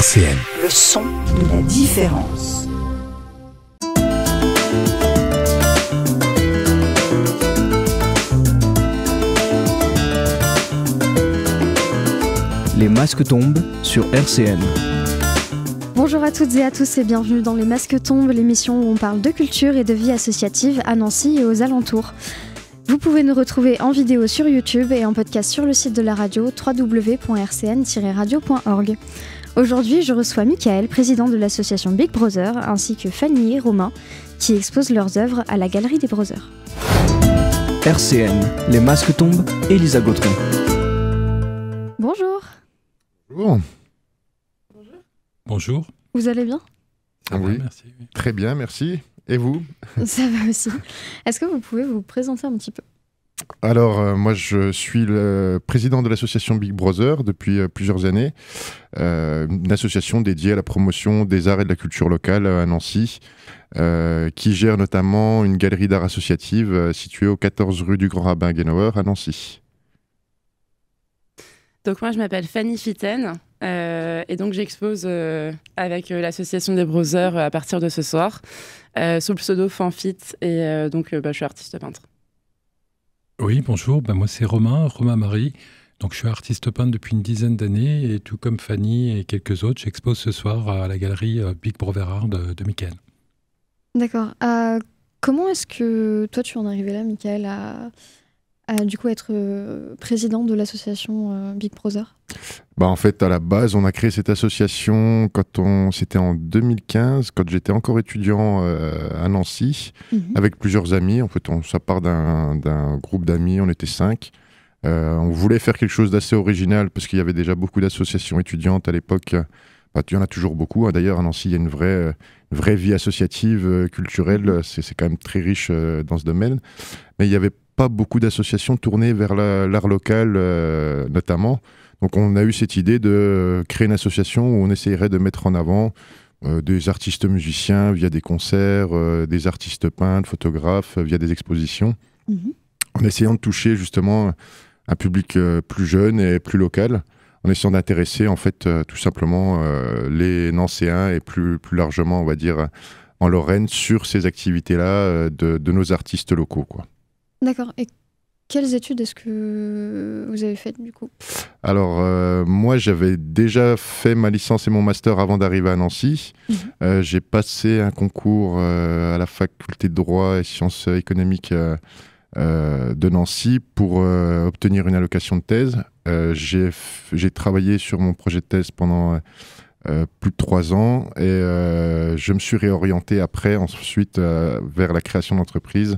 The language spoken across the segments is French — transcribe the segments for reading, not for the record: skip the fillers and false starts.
RCN. Le son de la différence. Les masques tombent sur RCN. Bonjour à toutes et à tous et bienvenue dans Les Masques tombent, l'émission où on parle de culture et de vie associative à Nancy et aux alentours. Vous pouvez nous retrouver en vidéo sur YouTube et en podcast sur le site de la radio www.rcn-radio.org. Aujourd'hui, je reçois Michael, président de l'association Big Brother, ainsi que Fanny et Romain, qui exposent leurs œuvres à la Galerie des Brothers. RCN, les masques tombent, Elisa Gautron. Bonjour. Bonjour. Bonjour. Vous allez bien ? Oui, merci. très bien, merci. Et vous ? Ça va aussi. Est-ce que vous pouvez vous présenter un petit peu ? Alors, moi, je suis le président de l'association Big Brother depuis plusieurs années, une association dédiée à la promotion des arts et de la culture locale à Nancy, qui gère notamment une galerie d'art associative située au 14 rue du Grand Rabbin Genauer à Nancy. Donc moi, je m'appelle Fanny Fitten et donc j'expose avec l'association des Brothers à partir de ce soir, sous le pseudo Fanfit, et donc je suis artiste peintre. Oui, bonjour, moi c'est Romain Marie. Donc je suis artiste peintre depuis une dizaine d'années et tout comme Fanny et quelques autres, j'expose ce soir à la galerie Big Brother Art de Michael. D'accord. Comment est-ce que toi tu en es arrivé là, Michael, à du coup être président de l'association Big Brother ? En fait, à la base, on a créé cette association c'était en 2015, quand j'étais encore étudiant à Nancy, avec plusieurs amis. En fait, ça part d'un groupe d'amis, on était 5. On voulait faire quelque chose d'assez original, parce qu'il y avait déjà beaucoup d'associations étudiantes à l'époque. Il y en a toujours beaucoup. D'ailleurs, à Nancy, il y a une vraie vie associative, culturelle. C'est quand même très riche dans ce domaine. Mais il n'y avait pas beaucoup d'associations tournées vers l'art local, notamment. Donc on a eu cette idée de créer une association où on essayerait de mettre en avant des artistes musiciens via des concerts, des artistes peintres, photographes, via des expositions, en essayant de toucher justement un public plus jeune et plus local, en essayant d'intéresser en fait tout simplement les Nancéens et plus largement, on va dire, en Lorraine, sur ces activités-là de nos artistes locaux, quoi. D'accord. Et quelles études est-ce que vous avez faites du coup ? Alors, moi, j'avais déjà fait ma licence et mon master avant d'arriver à Nancy. J'ai passé un concours à la faculté de droit et sciences économiques de Nancy pour obtenir une allocation de thèse. J'ai travaillé sur mon projet de thèse pendant plus de 3 ans et je me suis réorienté ensuite vers la création d'entreprise,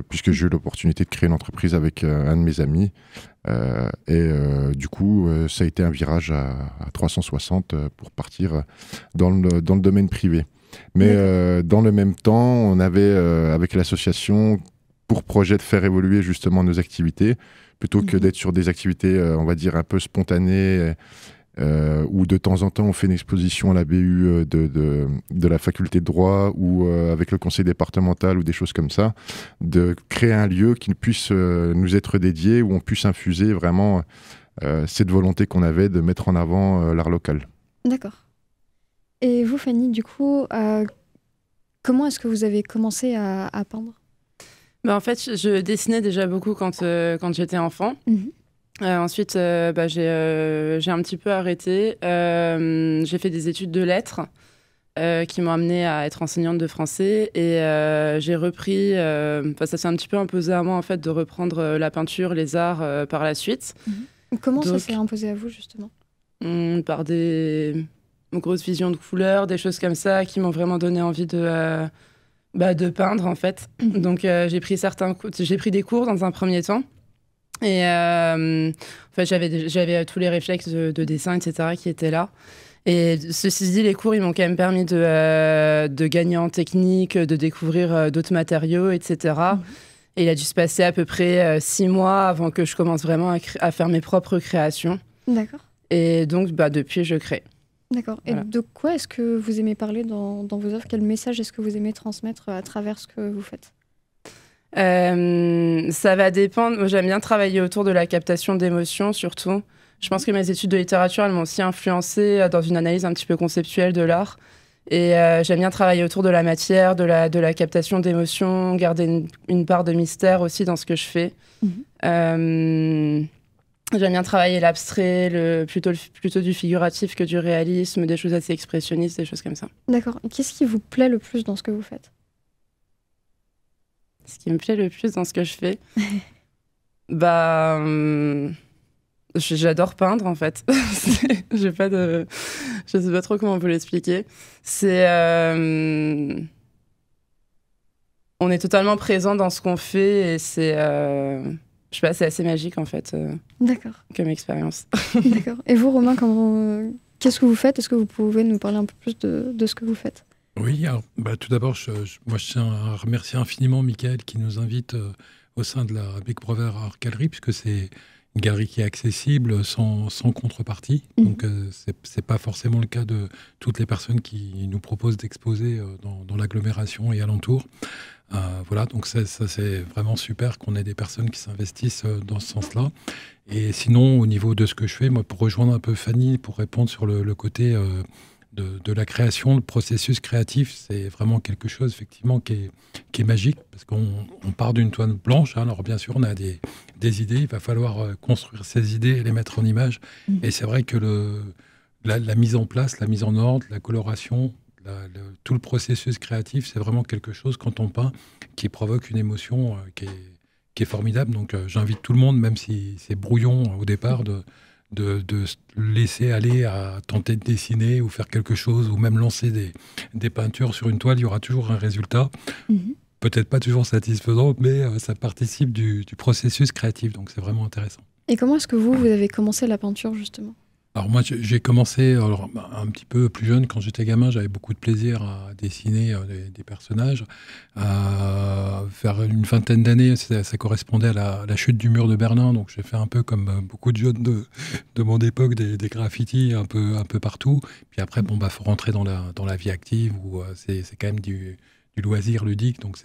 puisque j'ai eu l'opportunité de créer une entreprise avec un de mes amis du coup ça a été un virage à 360 pour partir dans le domaine privé, mais dans le même temps on avait avec l'association pour projet de faire évoluer justement nos activités plutôt que d'être sur des activités on va dire un peu spontanées, où de temps en temps on fait une exposition à la BU de la faculté de droit ou avec le conseil départemental ou des choses comme ça, de créer un lieu qui puisse nous être dédié, où on puisse infuser vraiment cette volonté qu'on avait de mettre en avant l'art local. D'accord. Et vous, Fanny, du coup, comment est-ce que vous avez commencé à peindre ? En fait, je dessinais déjà beaucoup quand j'étais enfant. Ensuite, j'ai un petit peu arrêté. J'ai fait des études de lettres qui m'ont amenée à être enseignante de français. Et j'ai repris... ça s'est un petit peu imposé à moi, en fait, de reprendre la peinture, les arts par la suite. Comment ça s'est imposé à vous, justement ? Par des grosses visions de couleurs, des choses comme ça qui m'ont vraiment donné envie de peindre, en fait. Donc, j'ai pris des cours dans un premier temps. Et en fait, j'avais tous les réflexes de dessin, etc., qui étaient là. Et ceci dit, les cours, ils m'ont quand même permis de gagner en technique, de découvrir d'autres matériaux, etc. Et il a dû se passer à peu près 6 mois avant que je commence vraiment à faire mes propres créations. D'accord. Et donc, depuis, je crée. D'accord. Et de quoi est-ce que vous aimez parler dans vos œuvres ? Quel message est-ce que vous aimez transmettre à travers ce que vous faites ? Ça va dépendre. Moi, j'aime bien travailler autour de la captation d'émotions, surtout. Je pense que mes études de littérature, elles m'ont aussi influencée dans une analyse un petit peu conceptuelle de l'art. Et j'aime bien travailler autour de la matière, de la captation d'émotions, garder une part de mystère aussi dans ce que je fais. J'aime bien travailler l'abstrait, plutôt du figuratif que du réalisme, des choses assez expressionnistes, des choses comme ça. D'accord. Et qu'est-ce qui vous plaît le plus dans ce que vous faites? Ce qui me plaît le plus dans ce que je fais, j'adore peindre en fait. Je sais pas trop comment on peut l'expliquer. On est totalement présent dans ce qu'on fait et c'est assez magique en fait. D'accord. Comme expérience. D'accord. Et vous, Romain, qu'est-ce que vous faites? Est-ce que vous pouvez nous parler un peu plus de ce que vous faites? Oui, alors, tout d'abord, moi je tiens à remercier infiniment Mickaël qui nous invite au sein de la Big Brother Art Gallery, puisque c'est une galerie qui est accessible sans contrepartie. Donc, c'est pas forcément le cas de toutes les personnes qui nous proposent d'exposer dans l'agglomération et alentour. Voilà, donc ça c'est vraiment super qu'on ait des personnes qui s'investissent dans ce sens-là. Et sinon, au niveau de ce que je fais, moi, pour rejoindre un peu Fanny, pour répondre sur le côté de la création, le processus créatif, c'est vraiment quelque chose effectivement qui est magique, parce qu'on part d'une toile blanche. Alors bien sûr, on a des idées, il va falloir construire ces idées et les mettre en image. Et c'est vrai que la mise en place, la mise en ordre, la coloration, tout le processus créatif, c'est vraiment quelque chose, quand on peint, qui provoque une émotion qui est formidable. Donc j'invite tout le monde, même si c'est brouillon au départ, de laisser aller à tenter de dessiner ou faire quelque chose, ou même lancer des peintures sur une toile. Il y aura toujours un résultat. Peut-être pas toujours satisfaisant, mais ça participe du processus créatif. Donc c'est vraiment intéressant. Et comment est-ce que vous avez commencé la peinture, justement? Alors moi, j'ai commencé un petit peu plus jeune. Quand j'étais gamin, j'avais beaucoup de plaisir à dessiner des personnages. Vers une vingtaine d'années, ça correspondait à la chute du mur de Berlin. Donc j'ai fait un peu comme beaucoup de jeunes de mon époque, des graffitis un peu partout. Puis après, faut rentrer dans la vie active où c'est quand même du loisir ludique. Donc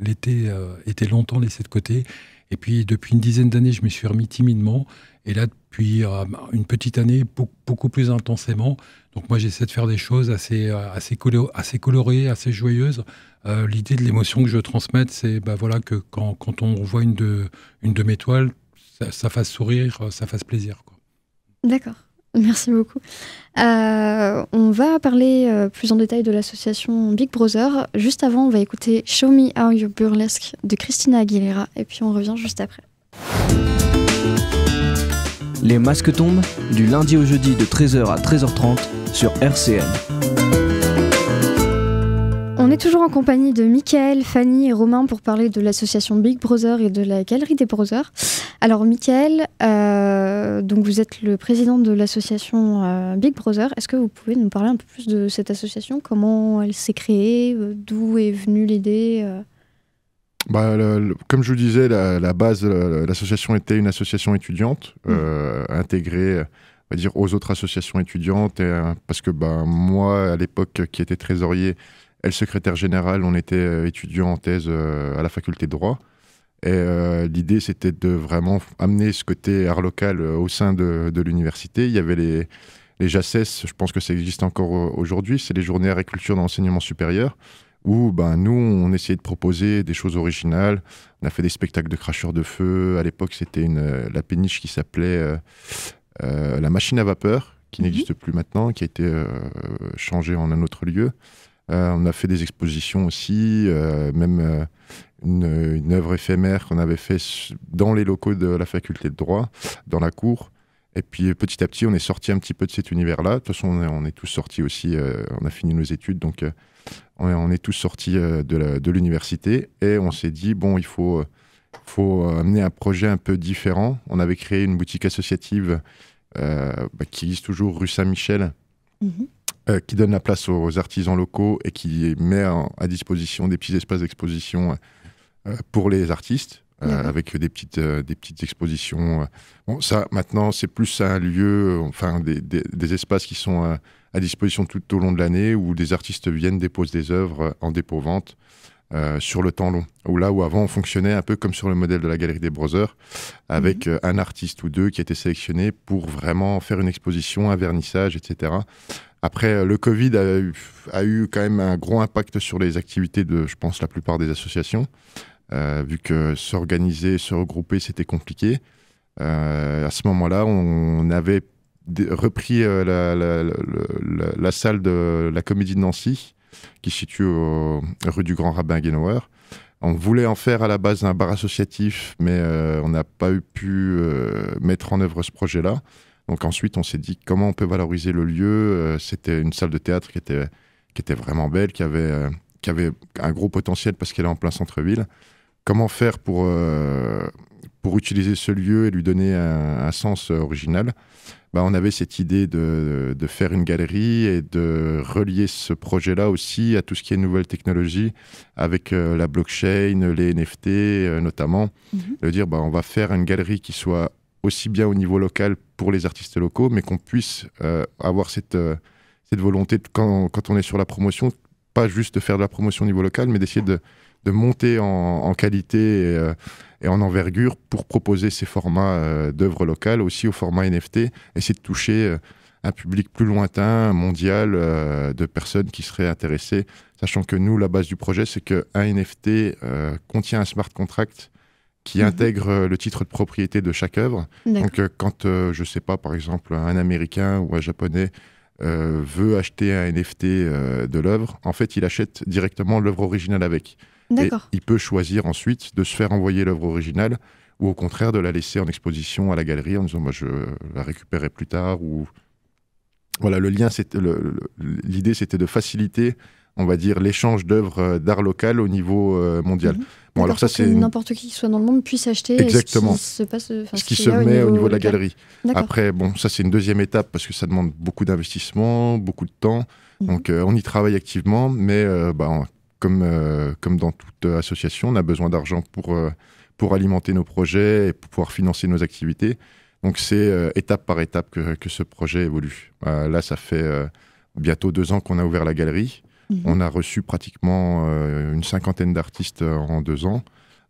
l'été était longtemps laissé de côté. Et puis depuis une dizaine d'années, je me suis remis timidement. Et là, depuis une petite année, beaucoup plus intensément. Donc moi, j'essaie de faire des choses assez colorées, assez joyeuses. L'idée de l'émotion que je transmette, c'est que quand on voit une de mes toiles, ça fasse sourire, ça fasse plaisir, quoi. D'accord, merci beaucoup. On va parler plus en détail de l'association Big Brother. Juste avant, on va écouter Show Me How You Burlesque de Christina Aguilera. Et puis on revient juste après. Les masques tombent, du lundi au jeudi de 13h à 13h30 sur RCN. On est toujours en compagnie de Mickaël, Fanny et Romain pour parler de l'association Big Brother et de la Galerie des Brothers. Alors Mickaël, donc vous êtes le président de l'association Big Brother. Est-ce que vous pouvez nous parler un peu plus de cette association? Comment elle s'est créée? D'où est venue l'idée? Comme je vous disais, la base de l'association était une association étudiante intégrée, on va dire, aux autres associations étudiantes. Parce que moi, à l'époque, qui était trésorier et le secrétaire général, on était étudiants en thèse à la faculté de droit. Et l'idée, c'était de vraiment amener ce côté art local au sein de l'université. Il y avait les JACES, je pense que ça existe encore aujourd'hui, c'est les journées art et culture dans l'enseignement supérieur, où nous, on essayait de proposer des choses originales. On a fait des spectacles de cracheurs de feu. À l'époque, c'était la péniche qui s'appelait la machine à vapeur, qui n'existe plus maintenant, qui a été changée en un autre lieu. On a fait des expositions aussi, même une œuvre éphémère qu'on avait fait dans les locaux de la faculté de droit, dans la cour. Et puis petit à petit, on est sorti un petit peu de cet univers-là. De toute façon, on est tous sortis aussi, on a fini nos études, donc on est tous sortis de l'université. Et on s'est dit, il faut amener un projet un peu différent. On avait créé une boutique associative qui existe toujours rue Saint-Michel, qui donne la place aux artisans locaux et qui met à disposition des petits espaces d'exposition pour les artistes. Avec des petites expositions. Ça, maintenant, c'est plus un lieu, des espaces qui sont à disposition tout au long de l'année où des artistes viennent déposer des œuvres en dépôt-vente. sur le temps long. Où avant, on fonctionnait un peu comme sur le modèle de la Galerie des Brothers, avec un artiste ou deux qui étaient sélectionnés pour vraiment faire une exposition, un vernissage, etc. Après, le Covid a eu quand même un gros impact sur les activités de, je pense, la plupart des associations, vu que s'organiser, se regrouper, c'était compliqué. À ce moment-là, on avait repris la salle de la Comédie de Nancy, qui se situe rue du Grand Rabbin Guénauer. On voulait en faire à la base un bar associatif, mais on n'a pas pu mettre en œuvre ce projet-là. Donc ensuite, on s'est dit comment on peut valoriser le lieu. C'était une salle de théâtre qui était vraiment belle, qui avait un gros potentiel parce qu'elle est en plein centre-ville. Comment faire pour utiliser ce lieu et lui donner un sens original? On avait cette idée de faire une galerie et de relier ce projet-là aussi à tout ce qui est nouvelles technologies, avec la blockchain, les NFT notamment. De dire on va faire une galerie qui soit aussi bien au niveau local pour les artistes locaux, mais qu'on puisse avoir cette volonté, quand on est sur la promotion, pas juste de faire de la promotion au niveau local, mais d'essayer de monter en qualité et en envergure pour proposer ces formats d'œuvres locales, aussi au format NFT, essayer de toucher un public plus lointain, mondial, de personnes qui seraient intéressées, sachant que nous, la base du projet, c'est qu'un NFT contient un smart contract qui intègre le titre de propriété de chaque œuvre. Donc quand, je ne sais pas, par exemple, un Américain ou un Japonais veut acheter un NFT de l'œuvre, en fait, il achète directement l'œuvre originale avec. Et il peut choisir ensuite de se faire envoyer l'œuvre originale ou au contraire de la laisser en exposition à la galerie en disant je la récupérerai plus tard. Ou... Voilà, le lien, l'idée c'était de faciliter, on va dire, l'échange d'œuvres d'art local au niveau mondial. Bon, alors ça, c'est n'importe qui soit dans le monde puisse acheter exactement ce qui se met au niveau de la galerie. Après, ça c'est une deuxième étape parce que ça demande beaucoup d'investissement, beaucoup de temps. Donc on y travaille activement, mais comme dans toute association, on a besoin d'argent pour alimenter nos projets et pour pouvoir financer nos activités. Donc c'est étape par étape que ce projet évolue. Là, ça fait bientôt 2 ans qu'on a ouvert la galerie. On a reçu pratiquement une 50aine d'artistes en 2 ans,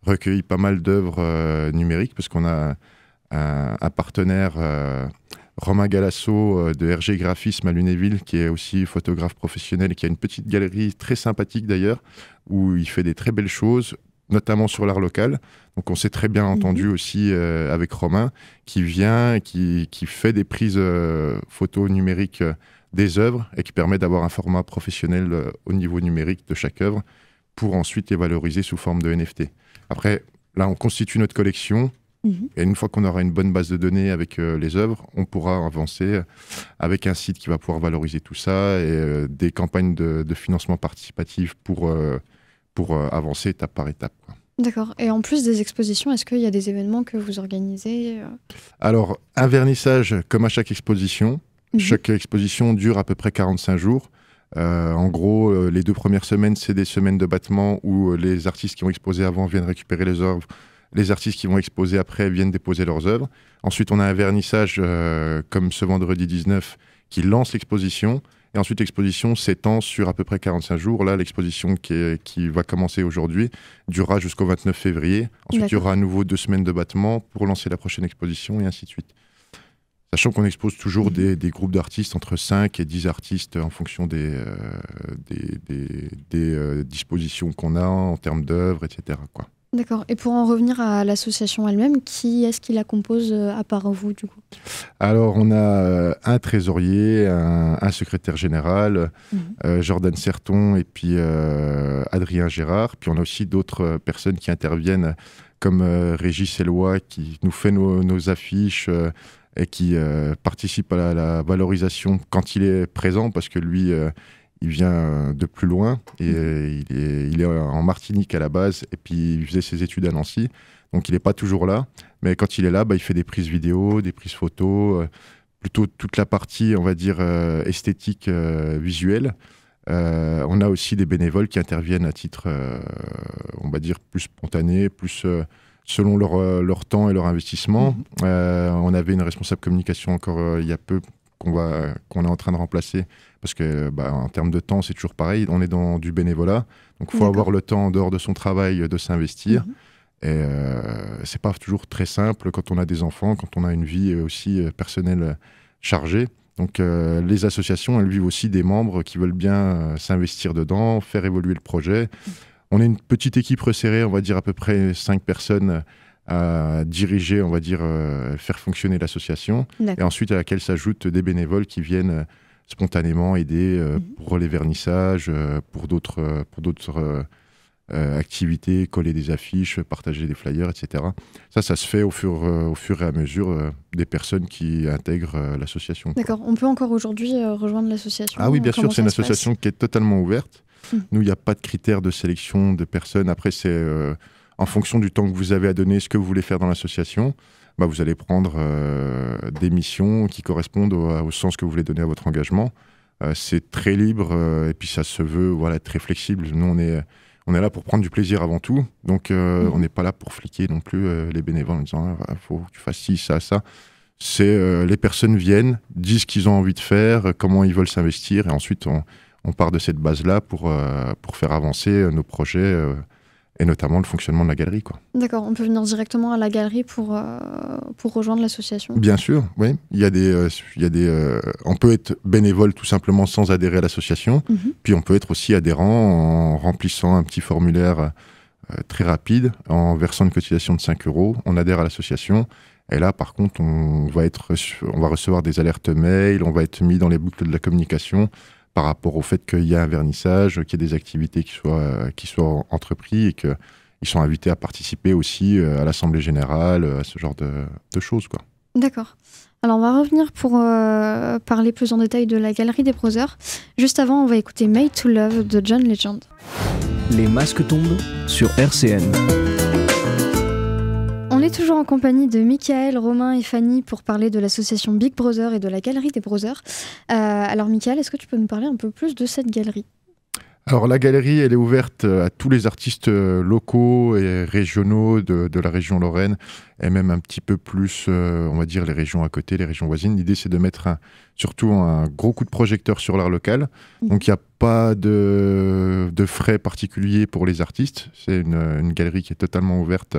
recueilli pas mal d'œuvres numériques, parce qu'on a un partenaire, Romain Galasso de RG Graphisme à Lunéville, qui est aussi photographe professionnel et qui a une petite galerie très sympathique d'ailleurs, où il fait des très belles choses, notamment sur l'art local. Donc on s'est très bien entendu aussi avec Romain, qui vient et qui fait des prises photos numériques des œuvres et qui permet d'avoir un format professionnel au niveau numérique de chaque œuvre pour ensuite les valoriser sous forme de NFT. Après, là, on constitue notre collection et une fois qu'on aura une bonne base de données avec les œuvres, on pourra avancer avec un site qui va pouvoir valoriser tout ça et des campagnes de financement participatif pour avancer étape par étape, quoi. D'accord. Et en plus des expositions, est-ce qu'il y a des événements que vous organisez? Alors, un vernissage comme à chaque exposition. Chaque exposition dure à peu près 45 jours. En gros, les 2 premières semaines, c'est des semaines de battement où les artistes qui ont exposé avant viennent récupérer les œuvres. Les artistes qui vont exposer après viennent déposer leurs œuvres. Ensuite, on a un vernissage comme ce vendredi 19 qui lance l'exposition. Et ensuite, l'exposition s'étend sur à peu près 45 jours. Là, l'exposition qui va commencer aujourd'hui durera jusqu'au 29 février. Ensuite, il y aura à nouveau 2 semaines de battement pour lancer la prochaine exposition et ainsi de suite. Sachant qu'on expose toujours des groupes d'artistes, entre 5 et 10 artistes en fonction des dispositions qu'on a en termes d'œuvres, etc., quoi. D'accord. Et pour en revenir à l'association elle-même, qui est-ce qui la compose à part vous, du coup? Alors, on a un trésorier, un secrétaire général, Jordan Serton et puis Adrien Gérard. Puis on a aussi d'autres personnes qui interviennent, comme Régis Eloi, qui nous fait nos affiches et qui participe à la valorisation quand il est présent, parce que lui, il vient de plus loin, et il est en Martinique à la base, et puis il faisait ses études à Nancy, donc il n'est pas toujours là, mais quand il est là, il fait des prises vidéo, des prises photos, plutôt toute la partie, on va dire, esthétique, visuelle. On a aussi des bénévoles qui interviennent à titre, on va dire, plus spontané, plus... selon leur temps et leur investissement. On avait une responsable communication encore il y a peu, qu'on est en train de remplacer, parce que en termes de temps, c'est toujours pareil, on est dans du bénévolat, donc il faut avoir le temps en dehors de son travail de s'investir. Et c'est pas toujours très simple quand on a des enfants, quand on a une vie aussi personnelle chargée. Donc les associations, elles vivent aussi des membres qui veulent bien s'investir dedans, faire évoluer le projet. On est une petite équipe resserrée, on va dire à peu près 5 personnes à diriger, on va dire, faire fonctionner l'association. Et ensuite à laquelle s'ajoutent des bénévoles qui viennent spontanément aider pour les vernissages, pour d'autres activités, coller des affiches, partager des flyers, etc. Ça se fait au fur et à mesure des personnes qui intègrent l'association. D'accord. On peut encore aujourd'hui rejoindre l'association? Ah oui, bien sûr, c'est une association qui est totalement ouverte. Nous, il n'y a pas de critères de sélection de personnes. Après, c'est en fonction du temps que vous avez à donner, ce que vous voulez faire dans l'association. Vous allez prendre des missions qui correspondent au sens que vous voulez donner à votre engagement. C'est très libre et puis ça se veut très flexible. Nous, on est là pour prendre du plaisir avant tout. Donc, on n'est pas là pour fliquer non plus les bénévoles en disant « faut que tu fasses ci, ça, ça ». C'est les personnes viennent, disent ce qu'ils ont envie de faire, comment ils veulent s'investir. Et ensuite, on part de cette base-là pour faire avancer nos projets et notamment le fonctionnement de la galerie, quoi. D'accord, on peut venir directement à la galerie pour rejoindre l'association? Bien sûr, oui. On peut être bénévole tout simplement sans adhérer à l'association. Puis on peut être aussi adhérent en remplissant un petit formulaire très rapide, en versant une cotisation de 5 €. On adhère à l'association. Et là, par contre, on va recevoir des alertes mail, on va être mis dans les boucles de la communication par rapport au fait qu'il y a un vernissage, qu'il y a des activités qui soient entreprises et qu'ils sont invités à participer aussi à l'Assemblée Générale, à ce genre de choses, quoi. D'accord. Alors, on va revenir pour parler plus en détail de la Galerie des Brothers. Juste avant, on va écouter Made to Love de John Legend. Les masques tombent sur RCN. On est toujours en compagnie de Michael, Romain et Fanny pour parler de l'association Big Brother et de la Galerie des Brothers. Alors Michael, est-ce que tu peux nous parler un peu plus de cette galerie ? Alors la galerie, elle est ouverte à tous les artistes locaux et régionaux de la région Lorraine et même un petit peu plus, on va dire, les régions à côté, les régions voisines. L'idée, c'est de mettre surtout un gros coup de projecteur sur l'art local. Donc il n'y a pas de frais particuliers pour les artistes. C'est une galerie qui est totalement ouverte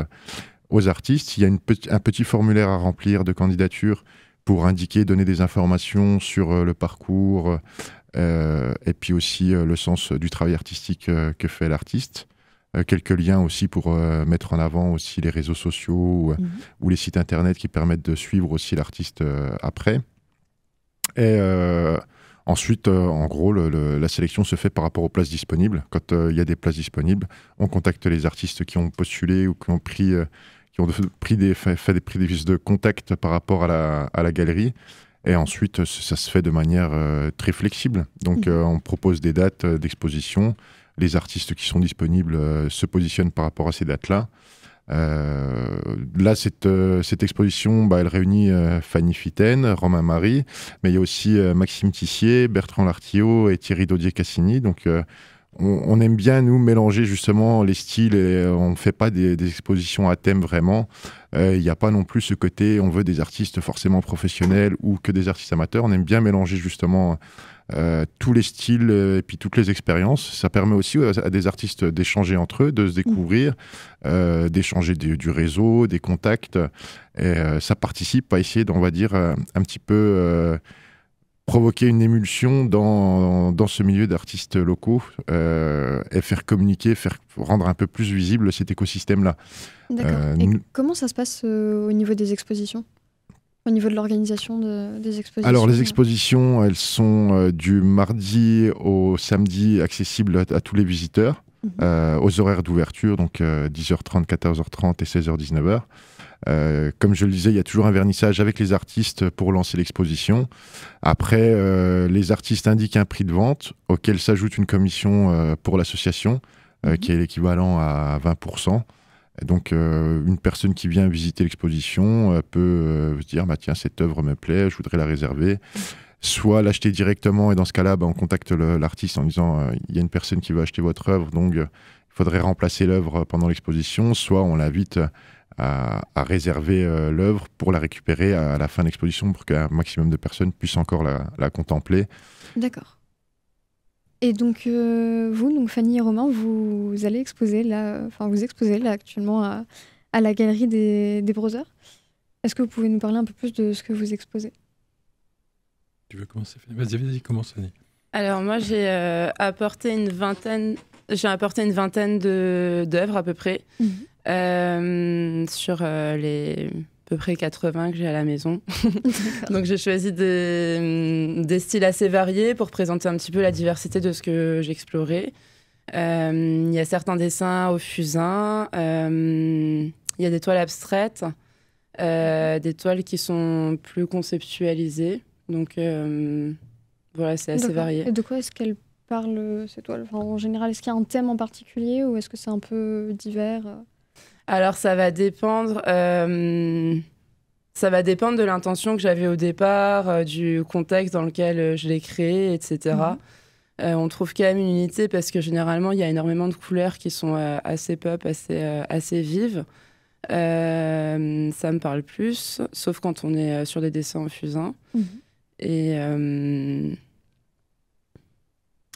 aux artistes. Il y a un petit formulaire à remplir de candidature pour indiquer, donner des informations sur le parcours et puis aussi le sens du travail artistique que fait l'artiste. Quelques liens aussi pour mettre en avant aussi les réseaux sociaux ou les sites internet qui permettent de suivre aussi l'artiste après. Et ensuite, en gros, la sélection se fait par rapport aux places disponibles. Quand il y a des places disponibles, on contacte les artistes qui ont postulé ou qui ont fait des prises de contact par rapport à la galerie. Et ensuite, ça se fait de manière très flexible. Donc, on propose des dates d'exposition. Les artistes qui sont disponibles se positionnent par rapport à ces dates-là. Là, cette exposition, elle réunit Fanny Fitaine, Romain Marie, mais il y a aussi Maxime Tissier, Bertrand Lartillot et Thierry Daudier-Cassini. Donc, on aime bien, nous, mélanger justement les styles et on ne fait pas des expositions à thème vraiment. Il n'y a pas non plus ce côté, on veut des artistes forcément professionnels ou que des artistes amateurs. On aime bien mélanger justement tous les styles et puis toutes les expériences. Ça permet aussi à des artistes d'échanger entre eux, de se découvrir, d'échanger du réseau, des contacts. Et ça participe à essayer, on va dire, un petit peu provoquer une émulsion dans ce milieu d'artistes locaux et faire communiquer, rendre un peu plus visible cet écosystème-là. D'accord. Et comment ça se passe au niveau des expositions ? Au niveau de l'organisation des expositions? Alors, les expositions, elles sont du mardi au samedi accessibles à tous les visiteurs, aux horaires d'ouverture, donc 10h30, 14h30 et 16h, 19h. Comme je le disais, il y a toujours un vernissage avec les artistes pour lancer l'exposition. Après, les artistes indiquent un prix de vente auquel s'ajoute une commission pour l'association, qui est l'équivalent à 20%. Donc, une personne qui vient visiter l'exposition peut se dire tiens, cette œuvre me plaît, je voudrais la réserver. Soit l'acheter directement, et dans ce cas-là, on contacte l'artiste en disant il y a une personne qui veut acheter votre œuvre, donc il faudrait remplacer l'œuvre pendant l'exposition. Soit on l'invite à réserver l'œuvre pour la récupérer à la fin de l'exposition pour qu'un maximum de personnes puissent encore la contempler. D'accord. Et donc, vous, donc Fanny et Romain, vous allez exposer là, vous exposez là actuellement à la galerie des Brothers. Est-ce que vous pouvez nous parler un peu plus de ce que vous exposez? Tu veux commencer, Fanny? Vas-y, commence, Fanny. Alors moi, j'ai apporté une vingtaine d'œuvres à peu près, sur les à peu près 80 que j'ai à la maison. Donc j'ai choisi des styles assez variés pour présenter un petit peu la diversité de ce que j'explorais. Il y a certains dessins au fusain, il y a des toiles abstraites, des toiles qui sont plus conceptualisées. Donc voilà, c'est assez varié. Et de quoi est-ce qu'elles parlent, ces toiles? En général, est-ce qu'il y a un thème en particulier ou est-ce que c'est un peu divers? Alors ça va dépendre de l'intention que j'avais au départ, du contexte dans lequel je l'ai créé, etc. On trouve quand même une unité parce que généralement il y a énormément de couleurs qui sont assez pop, assez vives. Ça me parle plus, sauf quand on est sur des dessins en fusain. Et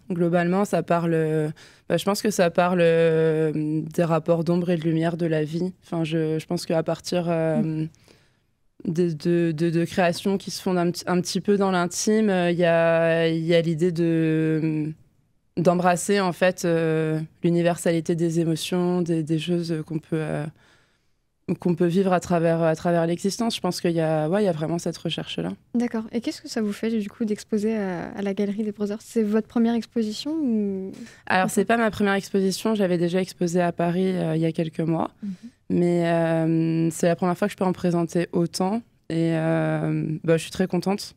globalement, ça parle. Je pense que ça parle des rapports d'ombre et de lumière de la vie. Enfin, je pense qu'à partir de créations qui se font un petit peu dans l'intime, il y a l'idée d'embrasser en fait l'universalité des émotions, des choses qu'on peut vivre à travers l'existence. Je pense qu'il y a vraiment cette recherche-là. D'accord. Et qu'est-ce que ça vous fait, du coup, d'exposer à la Galerie des Brothers? C'est votre première exposition ou... Alors, c'est pas ma première exposition. J'avais déjà exposé à Paris il y a quelques mois. Mais c'est la première fois que je peux en présenter autant. Et je suis très contente.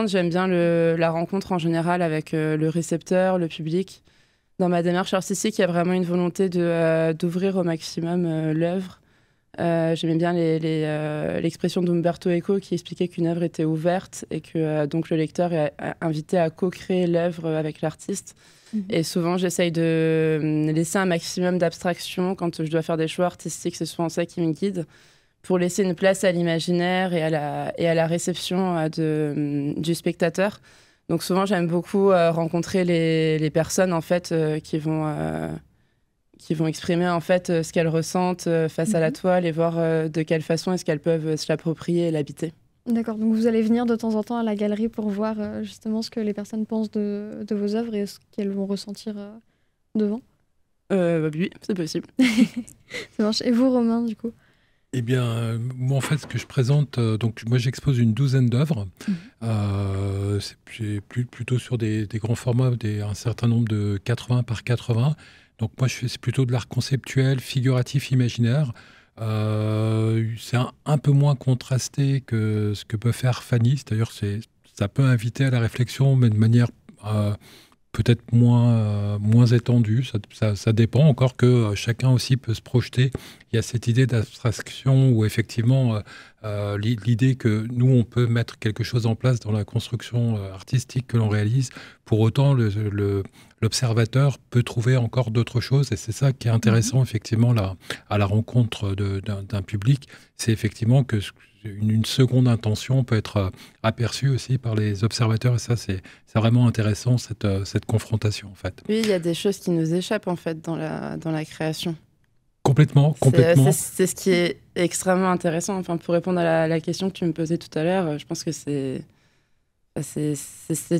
J'aime bien la rencontre en général avec le récepteur, le public. Dans ma démarche artistique, il y a vraiment une volonté d'ouvrir au maximum l'œuvre. J'aimais bien l'expression d'Umberto Eco qui expliquait qu'une œuvre était ouverte et que donc le lecteur est invité à co-créer l'œuvre avec l'artiste. Et souvent, j'essaye de laisser un maximum d'abstraction quand je dois faire des choix artistiques. C'est souvent ça qui me guide, pour laisser une place à l'imaginaire et à la réception du spectateur. Donc souvent, j'aime beaucoup rencontrer les personnes en fait qui vont exprimer en fait ce qu'elles ressentent face à la toile et voir de quelle façon est-ce qu'elles peuvent se l'approprier et l'habiter. D'accord, donc vous allez venir de temps en temps à la galerie pour voir justement ce que les personnes pensent de vos œuvres et ce qu'elles vont ressentir devant. Oui, c'est possible. Ça marche. Et vous, Romain, du coup? Eh bien, moi, en fait, ce que je présente, moi, j'expose une douzaine d'œuvres. C'est plutôt sur des grands formats, un certain nombre de 80 par 80. Donc, moi, c'est plutôt de l'art conceptuel, figuratif, imaginaire. C'est un peu moins contrasté que ce que peut faire Fanny. C'est-à-dire, ça peut inviter à la réflexion, mais de manière peut-être moins étendue. Ça dépend, encore que chacun aussi peut se projeter. Il y a cette idée d'abstraction où effectivement l'idée que nous, on peut mettre quelque chose en place dans la construction artistique que l'on réalise. Pour autant, l'observateur peut trouver encore d'autres choses, et c'est ça qui est intéressant effectivement à la rencontre d'un public. C'est effectivement que une seconde intention peut être aperçue aussi par les observateurs, et ça c'est vraiment intéressant, cette confrontation en fait. Oui, il y a des choses qui nous échappent en fait dans la création. Complètement. C'est ce qui est extrêmement intéressant. Enfin, pour répondre à la question que tu me posais tout à l'heure, je pense que c'est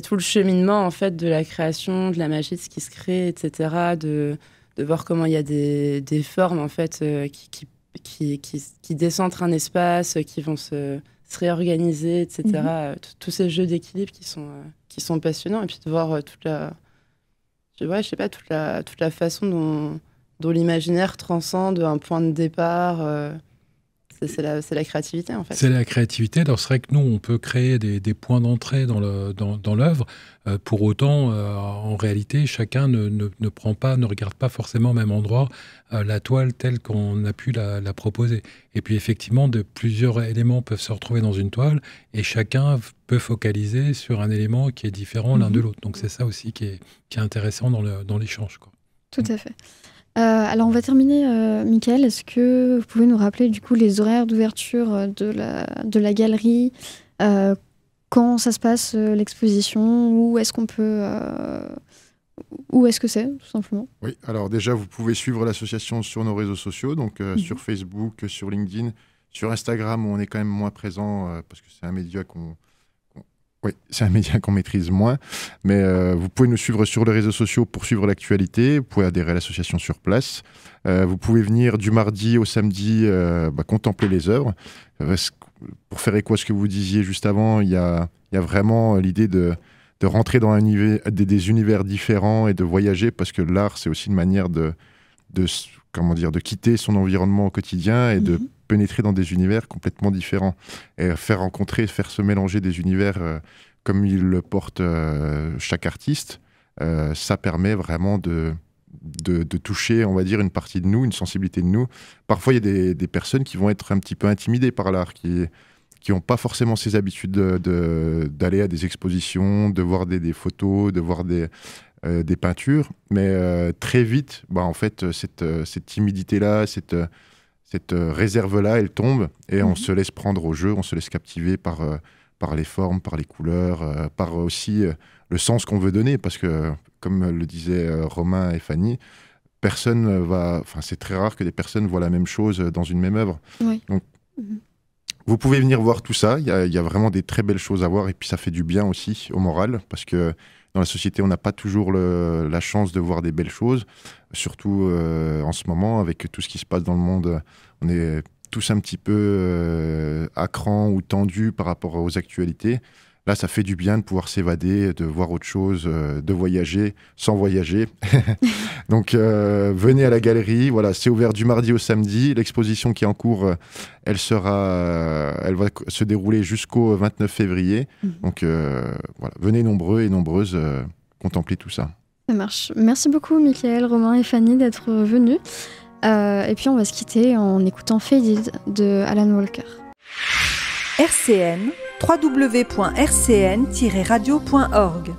tout le cheminement en fait de la création, de la magie de ce qui se crée, etc. De voir comment il y a des formes en fait qui décentrent un espace, qui vont se réorganiser, etc. Tous ces jeux d'équilibre qui sont passionnants, et puis de voir toute la façon dont l'imaginaire transcende un point de départ. C'est la créativité, en fait. C'est la créativité. Alors, c'est vrai que nous, on peut créer des points d'entrée dans l'œuvre. Pour autant, en réalité, chacun ne regarde pas forcément au même endroit la toile telle qu'on a pu la proposer. Et puis, effectivement, plusieurs éléments peuvent se retrouver dans une toile et chacun peut focaliser sur un élément qui est différent l'un de l'autre. Donc, c'est ça aussi qui est intéressant dans l'échange, quoi. Tout à fait. Alors on va terminer, Mickaël, est-ce que vous pouvez nous rappeler du coup les horaires d'ouverture de la galerie, quand ça se passe l'exposition, où est-ce qu'on peut... où est-ce que c'est, tout simplement? Oui, alors déjà, vous pouvez suivre l'association sur nos réseaux sociaux, donc sur Facebook, sur LinkedIn, sur Instagram, où on est quand même moins présent, parce que c'est un média qu'on maîtrise moins. Mais vous pouvez nous suivre sur les réseaux sociaux pour suivre l'actualité. Vous pouvez adhérer à l'association sur place. Vous pouvez venir du mardi au samedi contempler les œuvres. Pour faire écho à ce que vous disiez juste avant, il y a vraiment l'idée de rentrer dans des univers différents et de voyager, parce que l'art, c'est aussi une manière de quitter son environnement au quotidien et de pénétrer dans des univers complètement différents et faire se mélanger des univers comme il le porte chaque artiste. Ça permet vraiment de toucher, on va dire, une partie de nous, une sensibilité de nous. Parfois, il y a des personnes qui vont être un petit peu intimidées par l'art, qui n'ont pas forcément ces habitudes d'aller à des expositions, de voir des photos, de voir des peintures. Mais très vite, en fait, cette timidité-là, cette réserve-là, elle tombe et on se laisse prendre au jeu, on se laisse captiver par les formes, par les couleurs, par aussi le sens qu'on veut donner. Parce que, comme le disaient Romain et Fanny, c'est très rare que des personnes voient la même chose dans une même œuvre. Oui. Donc, vous pouvez venir voir tout ça, il y a vraiment des très belles choses à voir, et puis ça fait du bien aussi au moral, parce que dans la société, on n'a pas toujours la chance de voir des belles choses, surtout en ce moment, avec tout ce qui se passe dans le monde. On est tous un petit peu à cran ou tendus par rapport aux actualités. Là, ça fait du bien de pouvoir s'évader, de voir autre chose, de voyager sans voyager. Donc, venez à la galerie. Voilà, c'est ouvert du mardi au samedi. L'exposition qui est en cours, elle va se dérouler jusqu'au 29 février. Donc, voilà, venez nombreux et nombreuses contempler tout ça. Ça marche. Merci beaucoup, Mickaël, Romain et Fanny, d'être venus. Et puis, on va se quitter en écoutant Faded de Alan Walker. RCN, www.rcn-radio.org